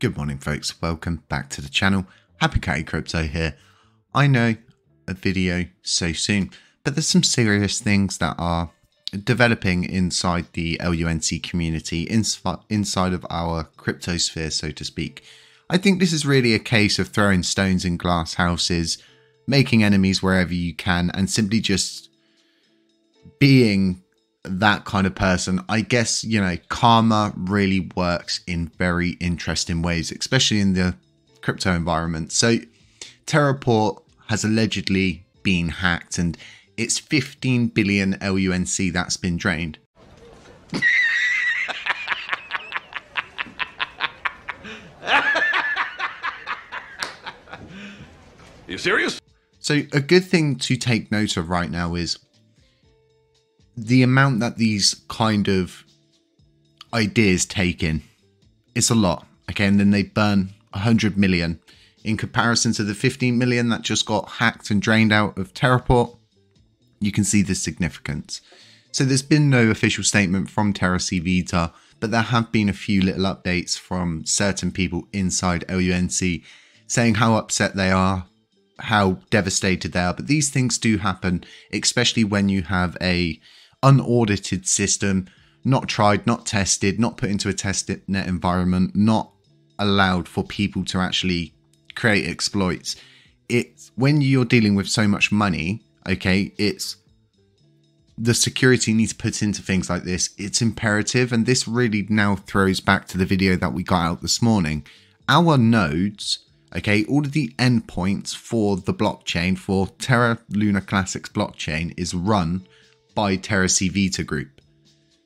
Good morning, folks. Welcome back to the channel. HappyCattyCrypto here. I know a video so soon, but there's some serious things that are developing inside the LUNC community, inside of our crypto sphere, so to speak. I think this is really a case of throwing stones in glass houses, making enemies wherever you can, and simply just being that kind of person. I guess, you know, karma really works in very interesting ways, especially in the crypto environment. So Terraport has allegedly been hacked, and it's 15 billion LUNC that's been drained. You serious? So a good thing to take note of right now is the amount that these kind of ideas take in. It's a lot. Okay, and then they burn 100 million in comparison to the 15 million that just got hacked and drained out of Terraport. You can see the significance. So there's been no official statement from Terra Vita, but there have been a few little updates from certain people inside LUNC saying how upset they are, how devastated they are. But these things do happen, especially when you have a unaudited system, not tried, not tested, not put into a testnet environment, not allowed for people to actually create exploits. It's when you're dealing with so much money, okay, it's the security you need to put into things like this. It's imperative, and this really now throws back to the video that we got out this morning. Our nodes, okay, all of the endpoints for the blockchain, for Terra Luna Classics blockchain, is run by Terra Vita group.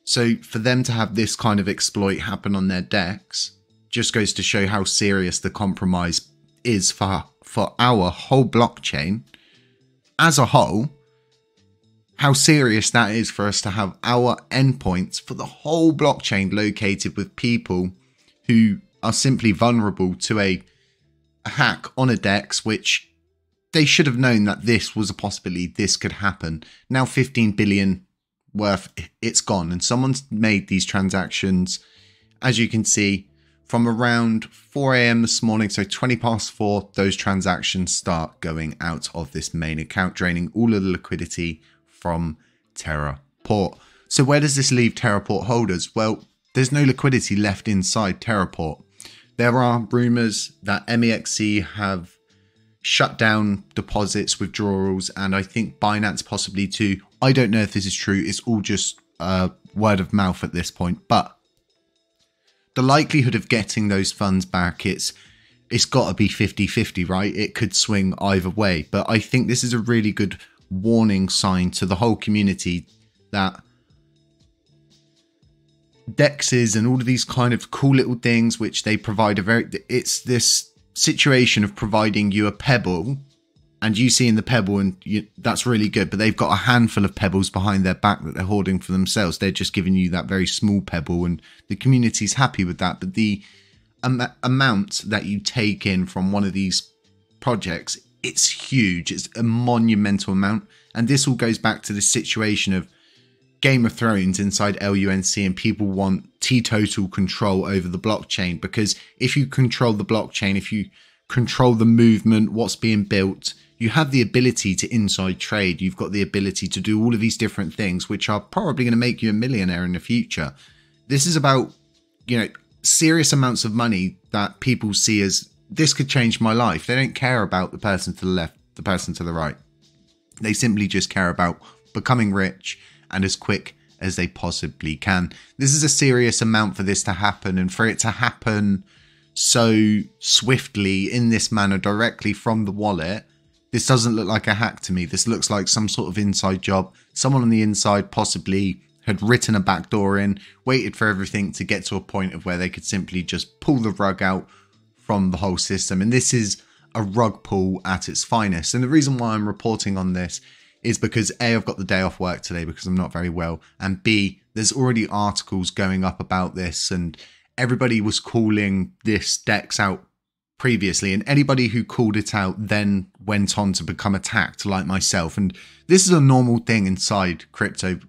So for them to have this kind of exploit happen on their decks just goes to show how serious the compromise is for our whole blockchain as a whole. How serious that is for us to have our endpoints for the whole blockchain located with people who are simply vulnerable to a hack on a DEX, which they should have known that this was a possibility, this could happen. Now 15 billion worth, it's gone. And someone's made these transactions, as you can see, from around 4 AM this morning. So 20 past 4, those transactions start going out of this main account, draining all of the liquidity from Terraport. So where does this leave Terraport holders? Well, there's no liquidity left inside Terraport. There are rumors that MEXC have shut down deposits, withdrawals, and I think Binance possibly too. I don't know if this is true. It's all just word of mouth at this point, but the likelihood of getting those funds back, it's got to be 50-50, right? It could swing either way, but I think this is a really good warning sign to the whole community that DEXs and all of these kind of cool little things which they provide it's this situation of providing you a pebble, and you see in the pebble, and that's really good, but they've got a handful of pebbles behind their back that they're hoarding for themselves. They're just giving you that very small pebble, and the community's happy with that. But the amount that you take in from one of these projects, it's huge. It's a monumental amount, and this all goes back to the situation of Game of Thrones inside LUNC, and people want teetotal control over the blockchain, because if you control the blockchain, if you control the movement, what's being built, you have the ability to inside trade. You've got the ability to do all of these different things, which are probably going to make you a millionaire in the future. This is about, you know, serious amounts of money that people see as, this could change my life. They don't care about the person to the left, the person to the right. They simply just care about becoming rich and as quick as they possibly can. This is a serious amount for this to happen, and for it to happen so swiftly in this manner directly from the wallet, this doesn't look like a hack to me. This looks like some sort of inside job. Someone on the inside possibly had written a backdoor in, waited for everything to get to a point of where they could simply just pull the rug out from the whole system. And this is a rug pull at its finest. And the reason why I'm reporting on this is because A, I've got the day off work today because I'm not very well, and B, there's already articles going up about this, and everybody was calling this DEX out previously, and anybody who called it out then went on to become attacked, like myself. And this is a normal thing inside crypto.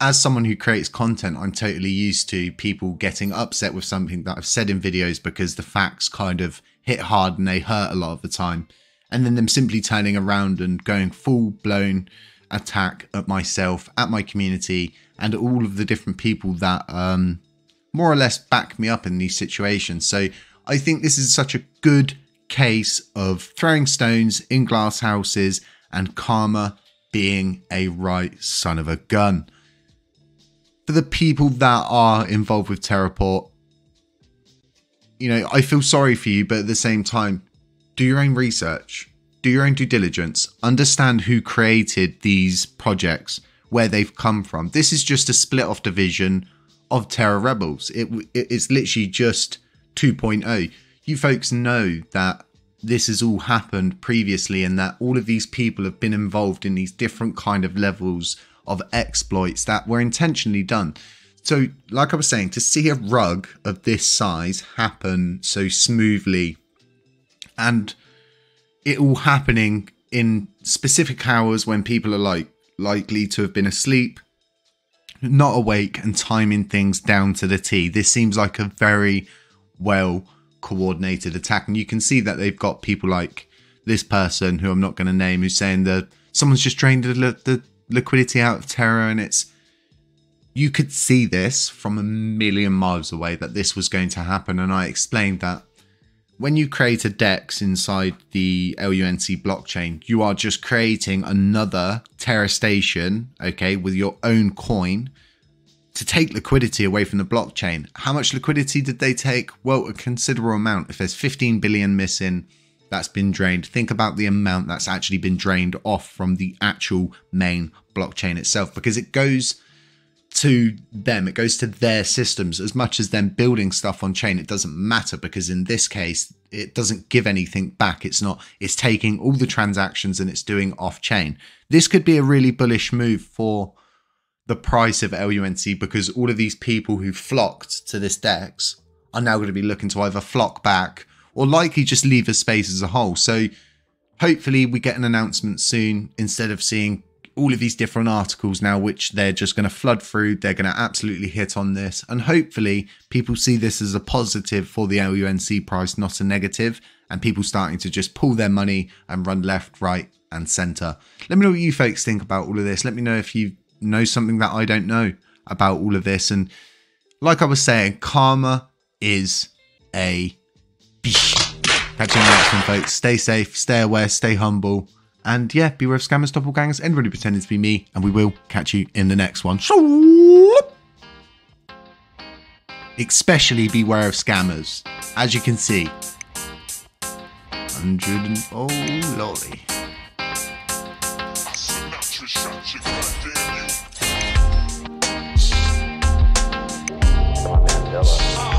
as someone who creates content, I'm totally used to people getting upset with something that I've said in videos because the facts kind of hit hard and they hurt a lot of the time. And then them simply turning around and going full blown attack at myself, at my community, and all of the different people that more or less back me up in these situations. So I think this is such a good case of throwing stones in glass houses and karma being a right son of a gun. For the people that are involved with Terraport, you know, I feel sorry for you, but at the same time, do your own research, do your own due diligence, understand who created these projects, where they've come from. This is just a split off division of Terra Rebels. It's literally just 2.0. You folks know that this has all happened previously and that all of these people have been involved in these different kind of levels of exploits that were intentionally done. So like I was saying, to see a rug of this size happen so smoothly and it all happening in specific hours when people are likely to have been asleep, not awake, and timing things down to the T. This seems like a very well coordinated attack, and you can see that they've got people like this person who I'm not going to name, who's saying that someone's just drained the liquidity out of Terra, and you could see this from a million miles away that this was going to happen. And I explained that when you create a DEX inside the LUNC blockchain, you are just creating another Terra station, okay, with your own coin to take liquidity away from the blockchain. How much liquidity did they take? Well, a considerable amount. If there's 15 billion missing, that's been drained. Think about the amount that's actually been drained off from the actual main blockchain itself, because it goes to them, it goes to their systems. As much as them building stuff on chain, it doesn't matter, because in this case it doesn't give anything back. It's taking all the transactions and it's doing off chain. This could be a really bullish move for the price of LUNC, because all of these people who flocked to this DEX are now going to be looking to either flock back or likely just leave the space as a whole. So hopefully we get an announcement soon, instead of seeing all of these different articles now, which they're just going to flood through. They're going to absolutely hit on this, and hopefully people see this as a positive for the LUNC price, not a negative, and people starting to just pull their money and run left, right and center. Let me know what you folks think about all of this. Let me know if you know something that I don't know about all of this. And like I was saying, karma is a beast. Catch you in the next one, folks. Stay safe, stay aware, stay humble. And yeah, beware of scammers, doppelgangers, everybody pretending to be me. And we will catch you in the next one. Especially beware of scammers. As you can see. 100 and... oh, lolly. Mandela.